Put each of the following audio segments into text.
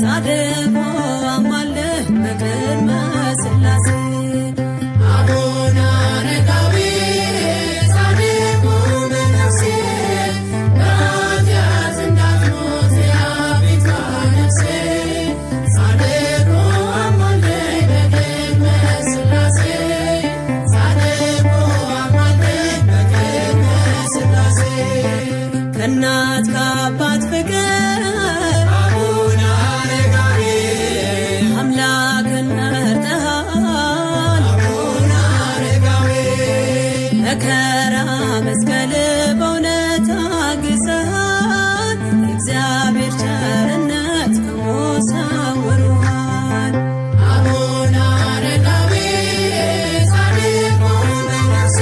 ጻድቁ አማልደህ በቅድመ ሥላሴ አቡነ አረጋዊ ጻድቁ በነፍሴ በኃጢአት እንዳትሞት የአቤቱ ነፍሴ ጻድቁ አማልደህ በቅድመ ሥላሴ ጻድቁ አማልደህ በቅድመ ሥላሴ ከእናት ከአባት ፍቅር አቡነ አረጋዊ አምላክን መርጠሃል አቡነ አረጋዊ መከራ መስቀል በእውነት አግዘሃል የእግዚአብሔር ቸርነት ከሞት ሰውሮሃል አቡነ አረጋዊ ጻድቁ በነፍሴ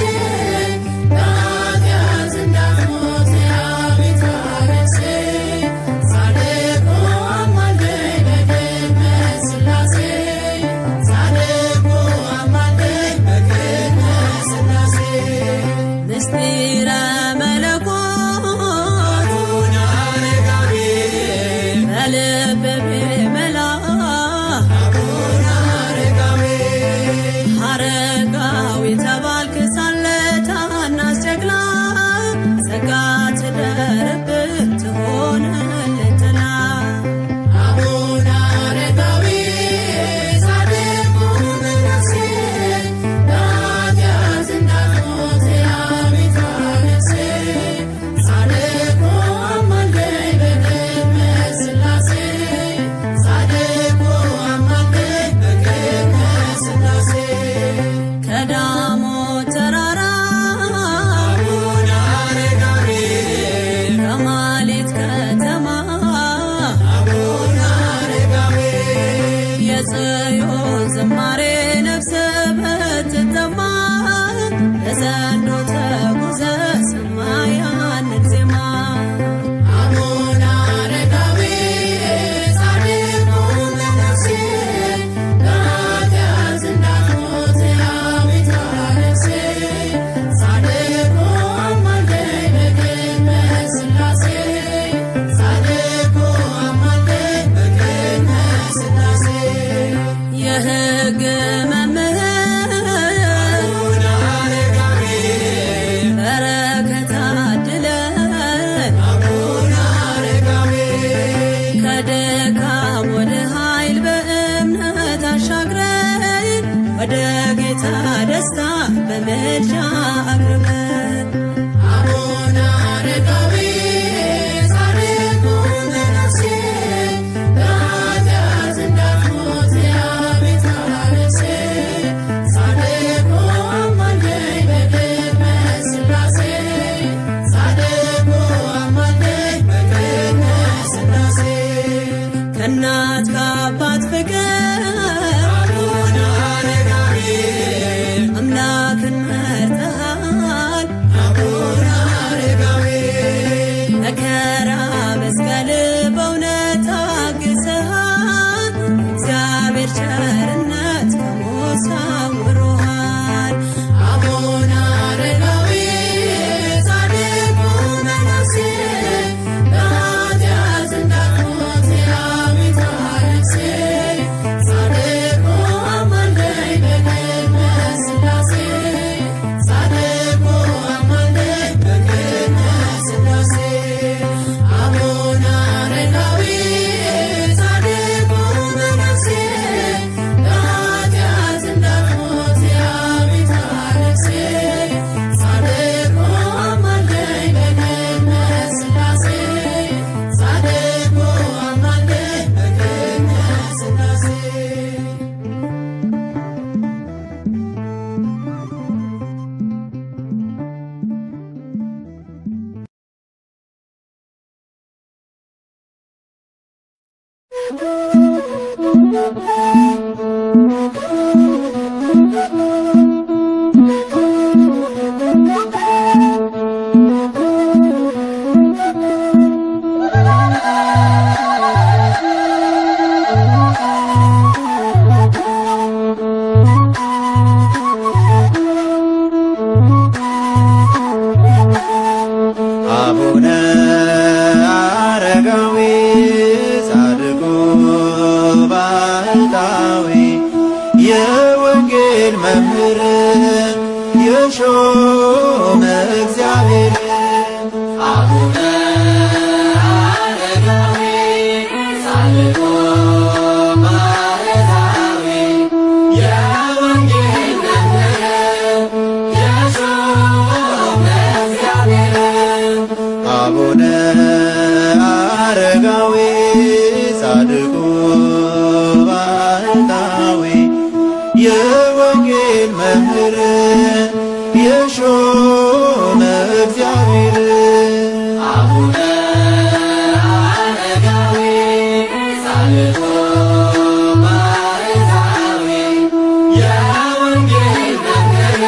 በኃጢአት እንዳትሞት የአቤቱ ነፍሴ ጻድቁ አማልደህ በቅድመ ሥላሴ ጻድቁ አማልደህ በቅድመ ሥላሴ ምስጢረ መለኮት አቡነ አረጋዊ በልብ ቢመላ አቡነ አረጋዊ አረጋዊ ተባልክ ሳለ ታናሽ ጨቅላ ጸጋ ትደርብህ ትሆንልህ ጥላ አቡነ አረጋዊ ጻድቁ በነፍሴ በኃጢአት እንዳትሞት የአቤቱ ነፍሴ ጻድቁ አማልደህ በቅድመ ሥላሴ ጻድቁ አማልደህ በቅድመ ሥላሴ ከዳሞት ተራራ አቡነ አረጋዊ ከማሌት ከተማ አቡነ አረጋዊ የጽዮን ዝማሬ ነፍስ ብትጠማ በዘንዶ ተጉዘህ ሰማይ ያንን ዜማ አቡነ አረጋዊ ጻድቁ በነፍሴ በኃጢአት እንዳትሞት የአቤቱ ነፍሴ ጻድቁ አማልደህ በቅድመ ሥላሴ ጻድቁ አማልደህ በቅድመ ሥላሴ የሕግ መምህር አቡነ አረጋዊ በረከት አድለን አቡነ አረጋዊ ከድካም ወደ ኃይል በእምነት አሻግረን ወደ ጌታ ደስታ በምልጃ አቅርበን አቡነ አረጋዊ ጻድቁ በነፍሴ በኃጢአት እንዳትሞት የአቤቱ ነፍሴ ጻድቁ አማልደህ በቅድመ ሥላሴ ጻድቁ አማልደህ በቅድመ ሥላሴ ከእናት ከአባት ፍቅር አቡነ አረጋዊ አምላክን መርጠሃል አቡነ አረጋዊ መከራ መስቀል በእውነት አግዘሃል እግዚአብሔር ቸርነት ከሞት ሰውሮሃል አቡነ አረጋዊ ጻድቁ በነፍሴ በኃጢአት እንዳትሞት የአቤቱ ነፍሴ ጻድቁ አማልደህ በቅድመ ሥላሴ ጻድቁ አማልደህ በቅድመ ሥላሴ አቡነ አረጋዊ ጻድቁ በነፍሴ በኃጢአት እንዳትሞት የአቤቱ ነፍሴ ጻድቁ አማልደህ በቅድመ ሥላሴ ጻድቁ አማልደህ በቅድመ ሥላሴ አቡነ አረጋዊ አቡነ አረጋዊ ጻድቁ ባህታዊ የወንጌል መምህር የሾመ እግዚአብሔር አቡነ አረጋዊ ጻድቁ ባህታዊ የወንጌል መምህር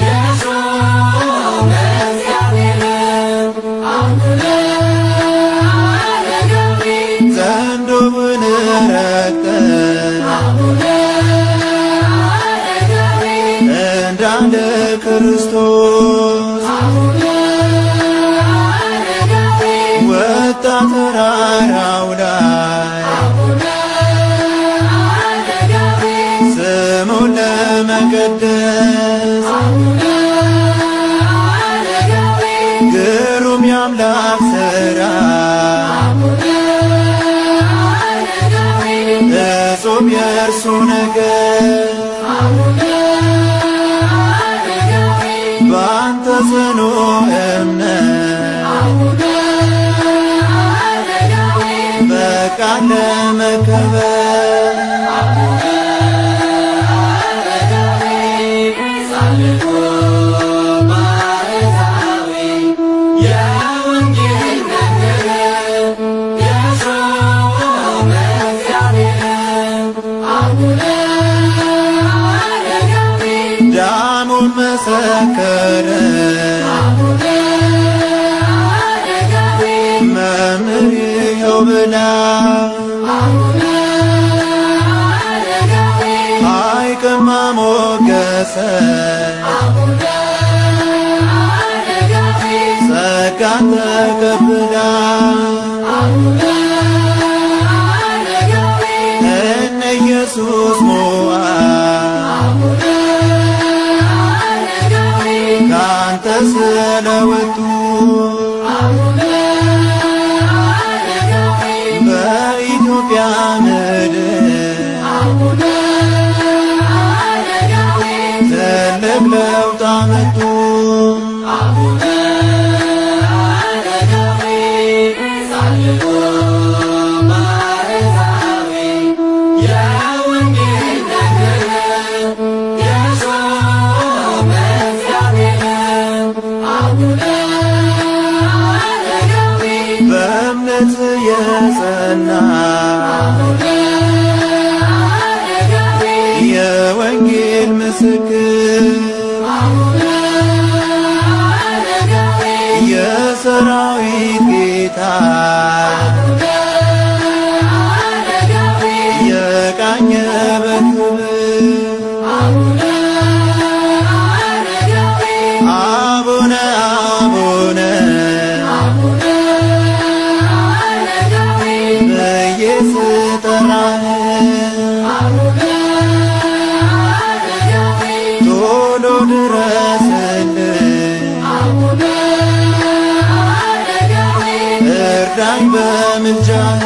የሾመ እግዚአብሔር አቡነ አረጋዊ ዘንዶውን ረግጠህ አቡነ አረጋዊ እንዳለ ክርስቶስ አቡነ አረጋዊ ወጣ ተራራው ላይ አቡነ አረጋዊ ስሙን ለመቀደስ አቡነ አረጋዊ ግሩም የአምላክ ሥራ አቡነ አረጋዊ እጹብ የእርሱ ነገር አቡነ አረጋዊ በአንተ ጽኑ እምነት አቡነ አረጋዊ በቃል ለመከበር አቡነ አረጋዊ ጻድቁ ባህታዊ የወንጌል መምህር የሾመ እግዚአብሔር አቡነ አረጋዊ ዳሙን መሰከረ አቡነ አረጋዊ መምህር ይኸው ብላ አቡነ አረጋዊ ሐይቅማ ሞገሰ አቡነ አረጋዊ ጸጋን ተቀብላ አቡነ አረጋዊ እነ ኢየሱስ ሞዓ አቡነ አረጋዊ ካንተ ስለወጡ አቡነ አረጋዊ በኢትዮጵያ ምድር አቡነ አረጋዊ ትልቅ ለውጥ አመጡ። አቡነ አረጋዊ ጻድቁ ባህታዊ የወንጌል መምህር የሾመ እግዚአብሔር አቡነ አረጋዊ በእምነት የጸና አቡነ አረጋዊ የወንጌል ምስክር አቡነ አረጋዊ የሰራዊት ጌታ አቡነ አረጋዊ የቃኘ በክብር አቡነ አረጋዊ አቡነ አቡነ አቡነ አረጋዊ ብዬ ስጠራህ አቡነ አረጋዊ ቶሎ ድረስልኝ አቡነ አረጋዊ እርዳኝ በምልጃህ